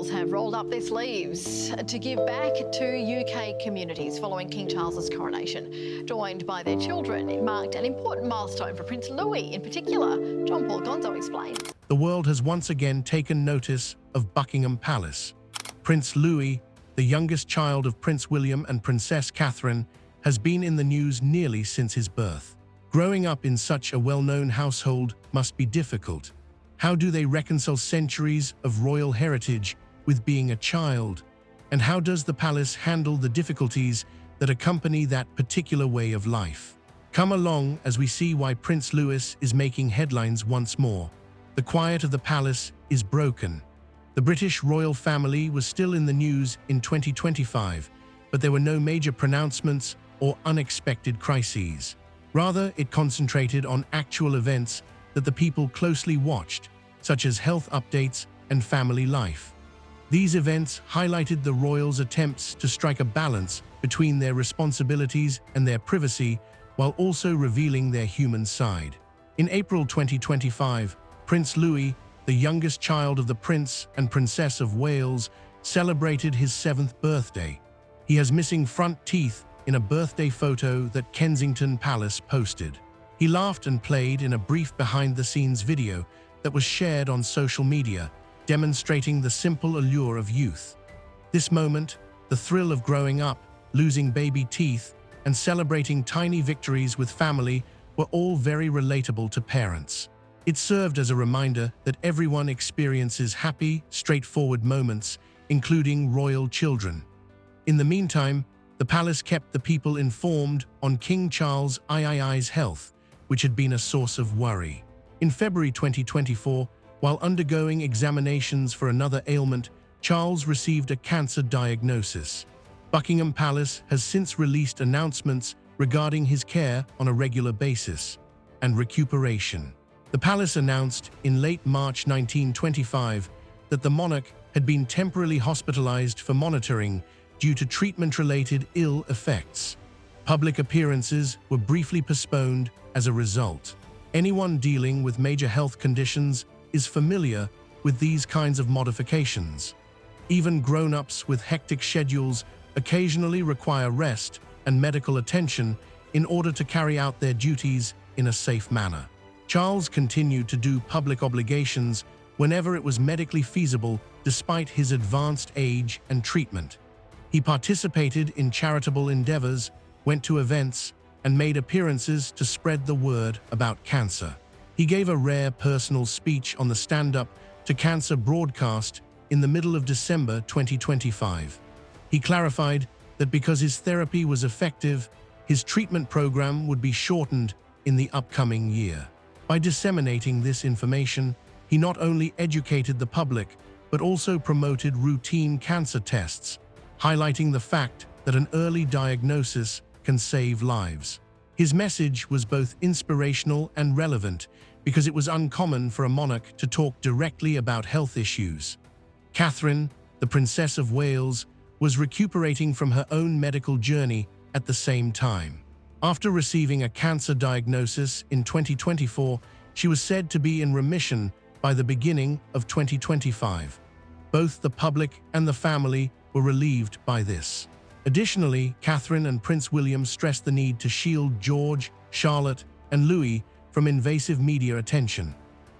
royals have rolled up their sleeves to give back to UK communities following King Charles's coronation. Joined by their children, it marked an important milestone for Prince Louis in particular. John Paul Gonzo explains. The world has once again taken notice of Buckingham Palace. Prince Louis, the youngest child of Prince William and Princess Catherine, has been in the news nearly since his birth. Growing up in such a well-known household must be difficult. How do they reconcile centuries of royal heritage with being a child? And how does the palace handle the difficulties that accompany that particular way of life? Come along as we see why Prince Louis is making headlines once more. The quiet of the palace is broken. The British royal family was still in the news in 2025, but there were no major pronouncements or unexpected crises. Rather, it concentrated on actual events that the people closely watched, such as health updates and family life. These events highlighted the royals' attempts to strike a balance between their responsibilities and their privacy, while also revealing their human side. In April 2025, Prince Louis, the youngest child of the Prince and Princess of Wales, celebrated his 7th birthday. He has missing front teeth in a birthday photo that Kensington Palace posted. He laughed and played in a brief behind-the-scenes video that was shared on social media, demonstrating the simple allure of youth. This moment, the thrill of growing up, losing baby teeth, and celebrating tiny victories with family were all very relatable to parents. It served as a reminder that everyone experiences happy, straightforward moments, including royal children. In the meantime, the palace kept the people informed on King Charles III's health, which had been a source of worry. In February 2024, while undergoing examinations for another ailment, Charles received a cancer diagnosis. Buckingham Palace has since released announcements regarding his care on a regular basis and recuperation. The palace announced in late March 1925 that the monarch had been temporarily hospitalized for monitoring due to treatment-related ill effects. Public appearances were briefly postponed as a result. Anyone dealing with major health conditions is familiar with these kinds of modifications. Even grown-ups with hectic schedules occasionally require rest and medical attention in order to carry out their duties in a safe manner. Charles continued to do public obligations whenever it was medically feasible despite his advanced age and treatment. He participated in charitable endeavors, went to events, and made appearances to spread the word about cancer. He gave a rare personal speech on the Stand Up to Cancer broadcast in the middle of December 2025. He clarified that because his therapy was effective, his treatment program would be shortened in the upcoming year. By disseminating this information, he not only educated the public, but also promoted routine cancer tests, highlighting the fact that an early diagnosis can save lives. His message was both inspirational and relevant because it was uncommon for a monarch to talk directly about health issues. Catherine, the Princess of Wales, was recuperating from her own medical journey at the same time. After receiving a cancer diagnosis in 2024, she was said to be in remission by the beginning of 2025. Both the public and the family were relieved by this. Additionally, Catherine and Prince William stressed the need to shield George, Charlotte, and Louis from invasive media attention.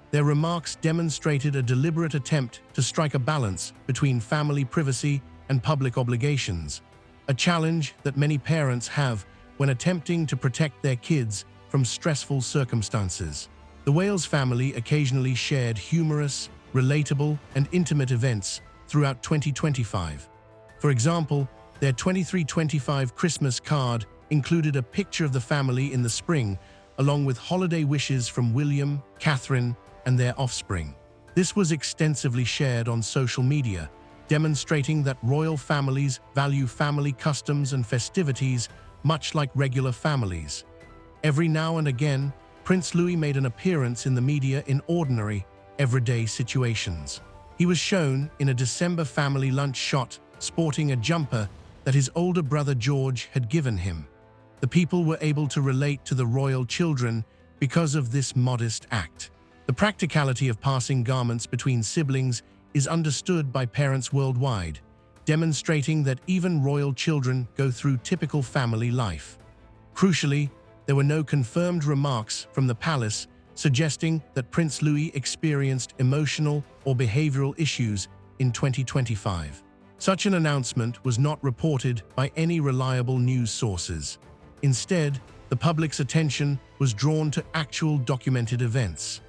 Their remarks demonstrated a deliberate attempt to strike a balance between family privacy and public obligations, a challenge that many parents have when attempting to protect their kids from stressful circumstances. The Wales family occasionally shared humorous, relatable, and intimate events throughout 2025. For example, their 2325 Christmas card included a picture of the family in the spring, along with holiday wishes from William, Catherine, and their offspring. This was extensively shared on social media, demonstrating that royal families value family customs and festivities much like regular families. Every now and again, Prince Louis made an appearance in the media in ordinary, everyday situations. He was shown in a December family lunch shot sporting a jumper that his older brother George had given him. The people were able to relate to the royal children because of this modest act. The practicality of passing garments between siblings is understood by parents worldwide, demonstrating that even royal children go through typical family life. Crucially, there were no confirmed remarks from the palace suggesting that Prince Louis experienced emotional or behavioral issues in 2025. Such an announcement was not reported by any reliable news sources. Instead, the public's attention was drawn to actual documented events.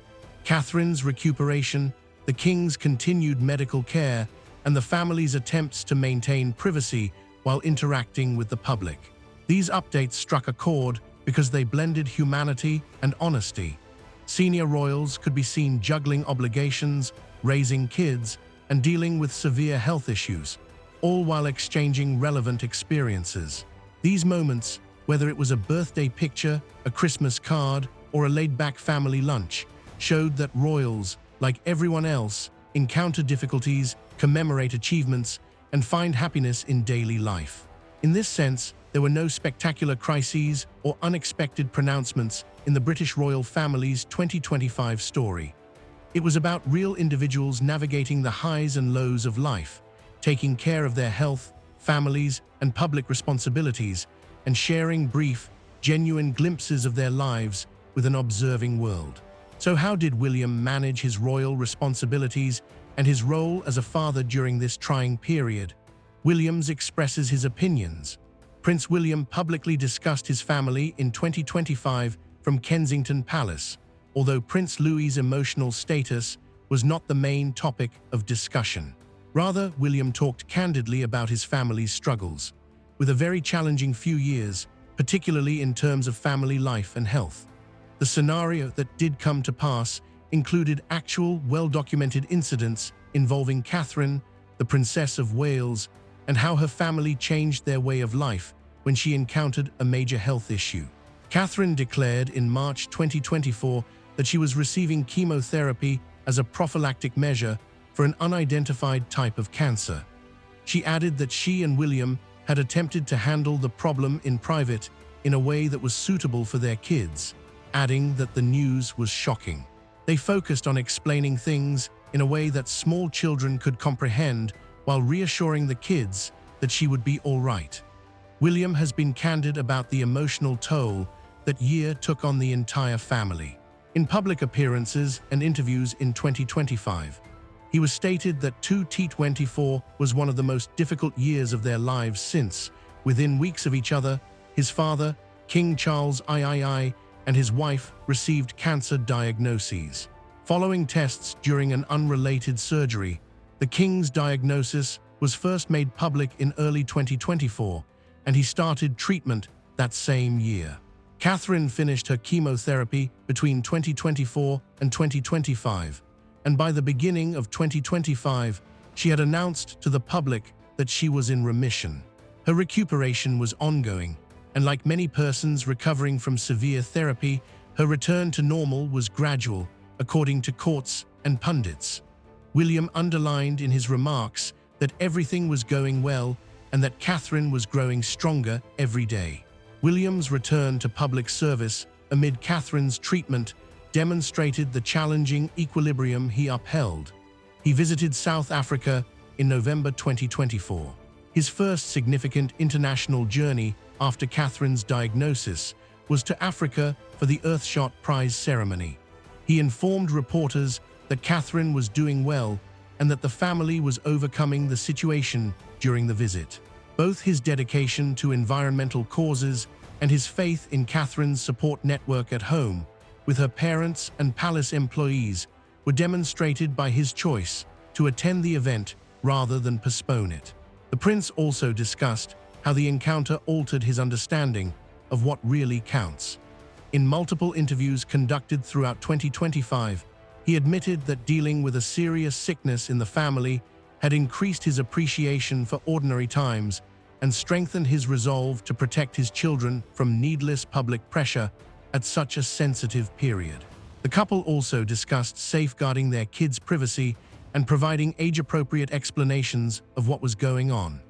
Catherine's recuperation, the king's continued medical care, and the family's attempts to maintain privacy while interacting with the public. These updates struck a chord because they blended humanity and honesty. Senior royals could be seen juggling obligations, raising kids, and dealing with severe health issues, all while exchanging relevant experiences. These moments, whether it was a birthday picture, a Christmas card, or a laid-back family lunch, showed that royals, like everyone else, encounter difficulties, commemorate achievements, and find happiness in daily life. In this sense, there were no spectacular crises or unexpected pronouncements in the British royal family's 2025 story. It was about real individuals navigating the highs and lows of life, taking care of their health, families, and public responsibilities, and sharing brief, genuine glimpses of their lives with an observing world. So how did William manage his royal responsibilities and his role as a father during this trying period? Williams expresses his opinions. Prince William publicly discussed his family in 2025 from Kensington Palace, although Prince Louis's emotional status was not the main topic of discussion. Rather, William talked candidly about his family's struggles, with a very challenging few years, particularly in terms of family life and health. The scenario that did come to pass included actual, well-documented incidents involving Catherine, the Princess of Wales, and how her family changed their way of life when she encountered a major health issue. Catherine declared in March 2024 that she was receiving chemotherapy as a prophylactic measure for an unidentified type of cancer. She added that she and William had attempted to handle the problem in private in a way that was suitable for their kids, adding that the news was shocking. They focused on explaining things in a way that small children could comprehend while reassuring the kids that she would be all right. William has been candid about the emotional toll that year took on the entire family. In public appearances and interviews in 2025, he was stated that 2024 was one of the most difficult years of their lives since, within weeks of each other, his father, King Charles III, and his wife received cancer diagnoses. Following tests during an unrelated surgery, the king's diagnosis was first made public in early 2024, and he started treatment that same year. Catherine finished her chemotherapy between 2024 and 2025, and by the beginning of 2025, she had announced to the public that she was in remission. Her recuperation was ongoing, and like many persons recovering from severe therapy, her return to normal was gradual, according to courts and pundits. William underlined in his remarks that everything was going well and that Catherine was growing stronger every day. William's return to public service amid Catherine's treatment demonstrated the challenging equilibrium he upheld. He visited South Africa in November 2024, his first significant international journey after Catherine's diagnosis was to Africa for the Earthshot Prize ceremony. He informed reporters that Catherine was doing well and that the family was overcoming the situation during the visit. Both his dedication to environmental causes and his faith in Catherine's support network at home, with her parents and palace employees, were demonstrated by his choice to attend the event rather than postpone it. The prince also discussed how the encounter altered his understanding of what really counts. In multiple interviews conducted throughout 2025, he admitted that dealing with a serious sickness in the family had increased his appreciation for ordinary times and strengthened his resolve to protect his children from needless public pressure at such a sensitive period. The couple also discussed safeguarding their kids' privacy and providing age-appropriate explanations of what was going on.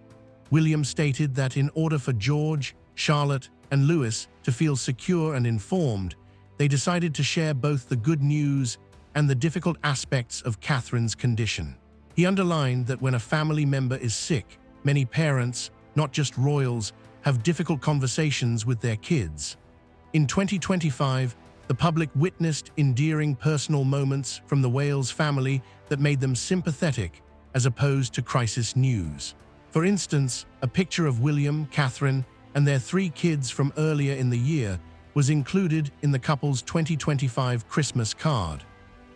William stated that in order for George, Charlotte, and Louis to feel secure and informed, they decided to share both the good news and the difficult aspects of Catherine's condition. He underlined that when a family member is sick, many parents, not just royals, have difficult conversations with their kids. In 2025, the public witnessed endearing personal moments from the Wales family that made them sympathetic as opposed to crisis news. For instance, a picture of William, Catherine, and their 3 kids from earlier in the year was included in the couple's 2025 Christmas card.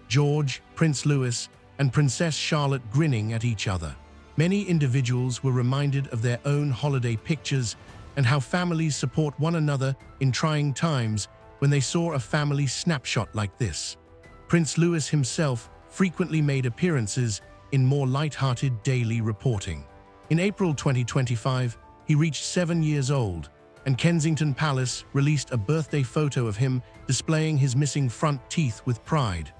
George, Prince Louis, and Princess Charlotte grinning at each other. Many individuals were reminded of their own holiday pictures and how families support one another in trying times when they saw a family snapshot like this. Prince Louis himself frequently made appearances in more light-hearted daily reporting. In April 2025, he reached 7 years old, and Kensington Palace released a birthday photo of him displaying his missing front teeth with pride.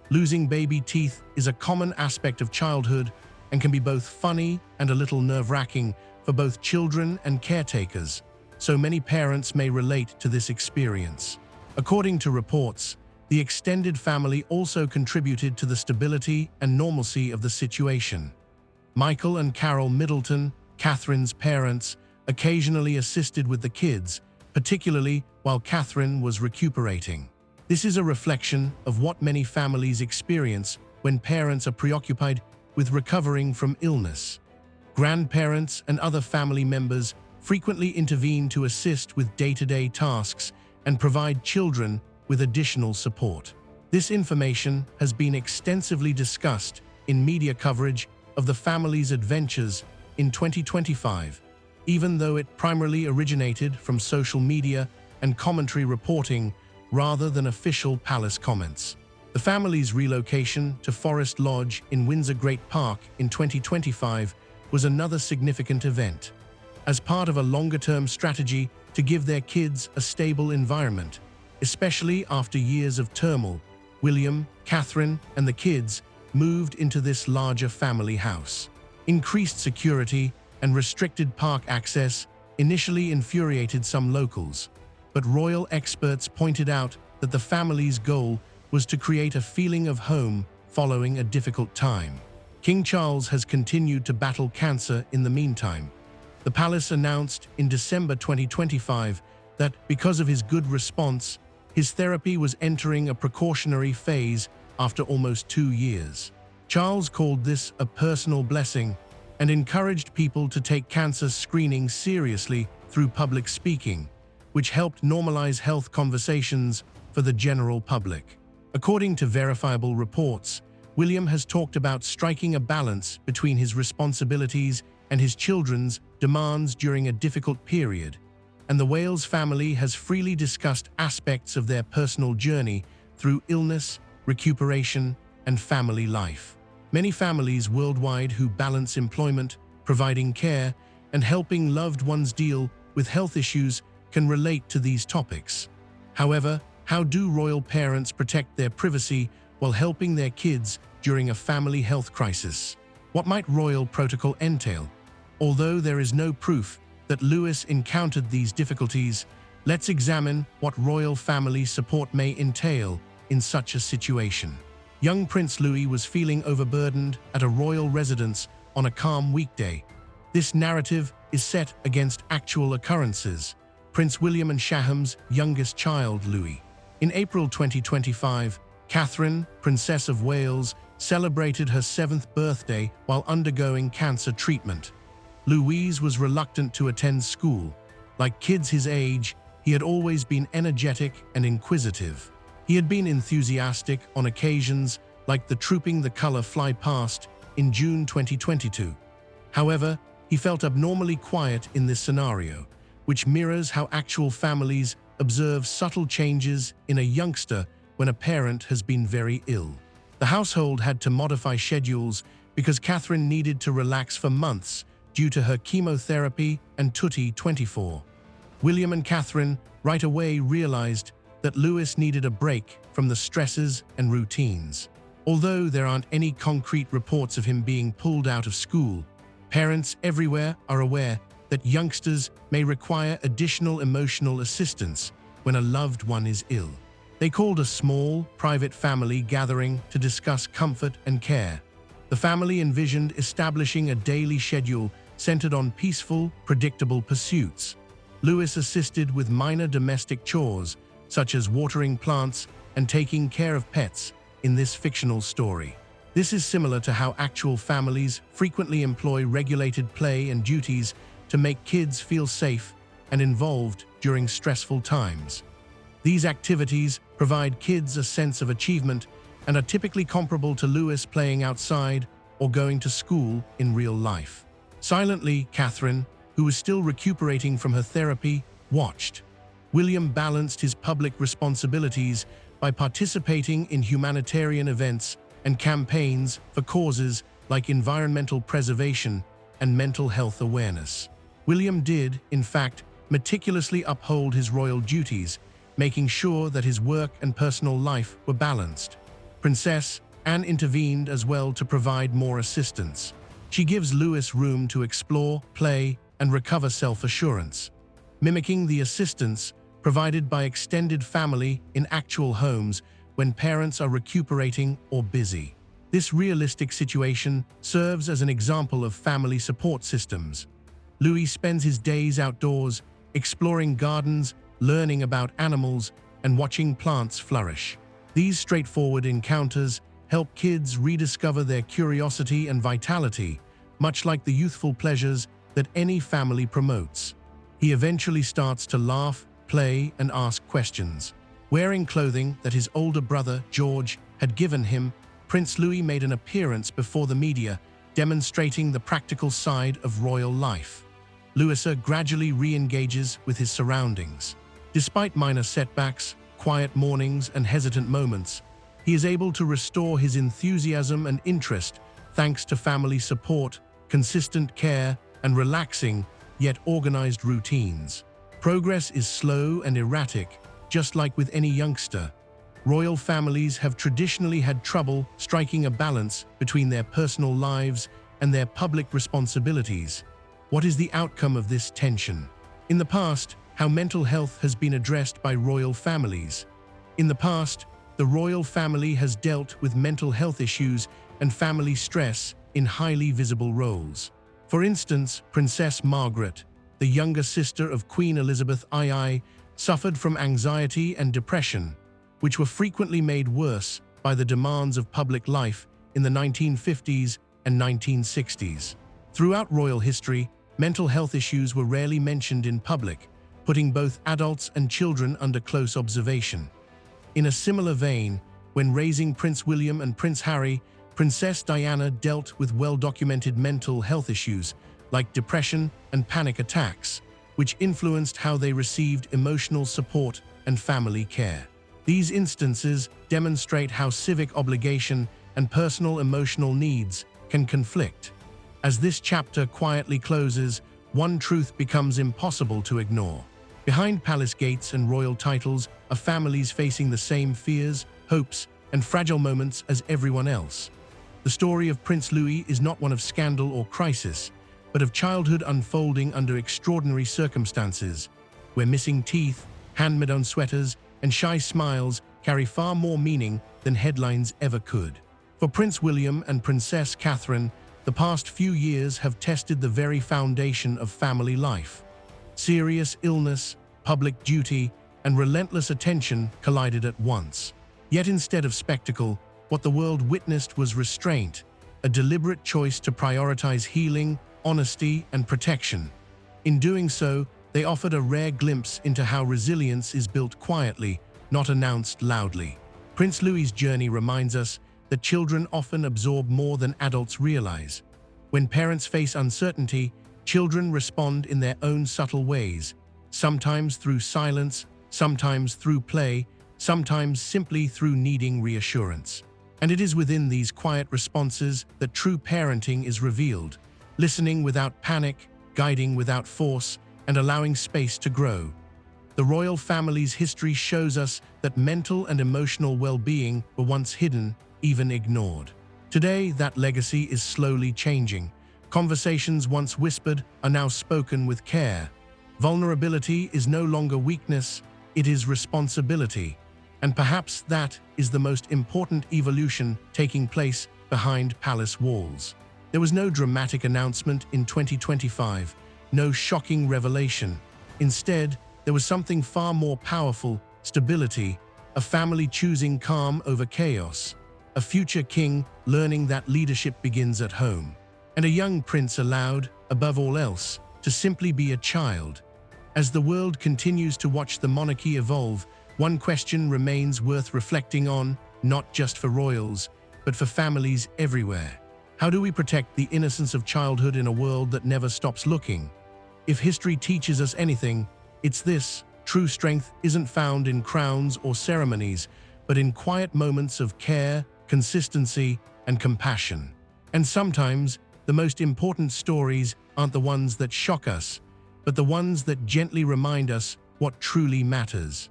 Losing baby teeth is a common aspect of childhood and can be both funny and a little nerve-wracking for both children and caretakers, so many parents may relate to this experience. According to reports, the extended family also contributed to the stability and normalcy of the situation. Michael and Carol Middleton, Catherine's parents, occasionally assisted with the kids, particularly while Catherine was recuperating. This is a reflection of what many families experience when parents are preoccupied with recovering from illness. Grandparents and other family members frequently intervene to assist with day-to-day tasks and provide children with additional support. This information has been extensively discussed in media coverage of the family's adventures in 2025, even though it primarily originated from social media and commentary reporting rather than official palace comments. The family's relocation to Forest Lodge in Windsor Great Park in 2025 was another significant event. As part of a longer-term strategy to give their kids a stable environment, especially after years of turmoil, William, Catherine, and the kids moved into this larger family house. Increased security and restricted park access initially infuriated some locals, but royal experts pointed out that the family's goal was to create a feeling of home following a difficult time. King Charles has continued to battle cancer in the meantime. The palace announced in December 2025 that because of his good response, his therapy was entering a precautionary phase after almost 2 years. Charles called this a personal blessing and encouraged people to take cancer screening seriously through public speaking, which helped normalize health conversations for the general public. According to verifiable reports, William has talked about striking a balance between his responsibilities and his children's demands during a difficult period, and the Wales family has freely discussed aspects of their personal journey through illness, recuperation, and family life. Many families worldwide who balance employment, providing care, and helping loved ones deal with health issues can relate to these topics. However, how do royal parents protect their privacy while helping their kids during a family health crisis? What might royal protocol entail? Although there is no proof that Louis encountered these difficulties, let's examine what royal family support may entail in such a situation. Young Prince Louis was feeling overburdened at a royal residence on a calm weekday. This narrative is set against actual occurrences. Prince William and Shaham's youngest child, Louis. In April 2025, Catherine, Princess of Wales, celebrated her 7th birthday while undergoing cancer treatment. Louis was reluctant to attend school. Like kids his age, he had always been energetic and inquisitive. He had been enthusiastic on occasions like the Trooping the Colour Fly Past in June 2022. However, he felt abnormally quiet in this scenario, which mirrors how actual families observe subtle changes in a youngster when a parent has been very ill. The household had to modify schedules because Catherine needed to relax for months due to her chemotherapy and Tutti 24. William and Catherine right away realized that Louis needed a break from the stresses and routines. Although there aren't any concrete reports of him being pulled out of school, parents everywhere are aware that youngsters may require additional emotional assistance when a loved one is ill. They called a small, private family gathering to discuss comfort and care. The The family envisioned establishing a daily schedule centered on peaceful, predictable pursuits. Lewis assisted with minor domestic chores, such as watering plants and taking care of pets, in this fictional story. This is similar to how actual families frequently employ regulated play and duties to make kids feel safe and involved during stressful times. These activities provide kids a sense of achievement and are typically comparable to Lewis playing outside or going to school in real life. Silently, Catherine, who was still recuperating from her therapy, watched. William balanced his public responsibilities by participating in humanitarian events and campaigns for causes like environmental preservation and mental health awareness. William did, in fact, meticulously uphold his royal duties, making sure that his work and personal life were balanced. Princess Anne intervened as well to provide more assistance. She gives Lewis room to explore, play, and recover self-assurance, mimicking the assistance provided by extended family in actual homes when parents are recuperating or busy. This realistic situation serves as an example of family support systems. Louis spends his days outdoors, exploring gardens, learning about animals, and watching plants flourish. These straightforward encounters help kids rediscover their curiosity and vitality, much like the youthful pleasures that any family promotes. He eventually starts to laugh, play, and ask questions. Wearing clothing that his older brother, George, had given him, Prince Louis made an appearance before the media, demonstrating the practical side of royal life. Louis gradually re-engages with his surroundings. Despite minor setbacks, quiet mornings, and hesitant moments, he is able to restore his enthusiasm and interest thanks to family support, consistent care, and relaxing, yet organized routines. Progress is slow and erratic, just like with any youngster. Royal families have traditionally had trouble striking a balance between their personal lives and their public responsibilities. What is the outcome of this tension? In the past, how mental health has been addressed by royal families. In the past, the royal family has dealt with mental health issues and family stress in highly visible roles. For instance, Princess Margaret, the younger sister of Queen Elizabeth II, suffered from anxiety and depression, which were frequently made worse by the demands of public life in the 1950s and 1960s. Throughout royal history, mental health issues were rarely mentioned in public, putting both adults and children under close observation. In a similar vein, when raising Prince William and Prince Harry, Princess Diana dealt with well-documented mental health issues like depression and panic attacks, which influenced how they received emotional support and family care. These instances demonstrate how civic obligation and personal emotional needs can conflict. As this chapter quietly closes, one truth becomes impossible to ignore. Behind palace gates and royal titles are families facing the same fears, hopes, and fragile moments as everyone else. The story of Prince Louis is not one of scandal or crisis, but of childhood unfolding under extraordinary circumstances, where missing teeth, hand-me-down sweaters, and shy smiles carry far more meaning than headlines ever could. For Prince William and Princess Catherine, the past few years have tested the very foundation of family life. Serious illness, public duty, and relentless attention collided at once. Yet instead of spectacle, what the world witnessed was restraint, a deliberate choice to prioritize healing, honesty, and protection. In doing so, they offered a rare glimpse into how resilience is built quietly, not announced loudly. Prince Louis's journey reminds us that children often absorb more than adults realize. When parents face uncertainty, children respond in their own subtle ways, sometimes through silence, sometimes through play, sometimes simply through needing reassurance. And it is within these quiet responses that true parenting is revealed, listening without panic, guiding without force, and allowing space to grow. The royal family's history shows us that mental and emotional well-being were once hidden, even ignored. Today, that legacy is slowly changing. Conversations once whispered are now spoken with care. Vulnerability is no longer weakness, it is responsibility. And perhaps that is the most important evolution taking place behind palace walls. There was no dramatic announcement in 2025, no shocking revelation. Instead, there was something far more powerful: stability, a family choosing calm over chaos, a future king learning that leadership begins at home, and a young prince allowed, above all else, to simply be a child. As the world continues to watch the monarchy evolve, one question remains worth reflecting on, not just for royals, but for families everywhere. How do we protect the innocence of childhood in a world that never stops looking? If history teaches us anything, it's this: true strength isn't found in crowns or ceremonies, but in quiet moments of care, consistency, and compassion. And sometimes, the most important stories aren't the ones that shock us, but the ones that gently remind us what truly matters.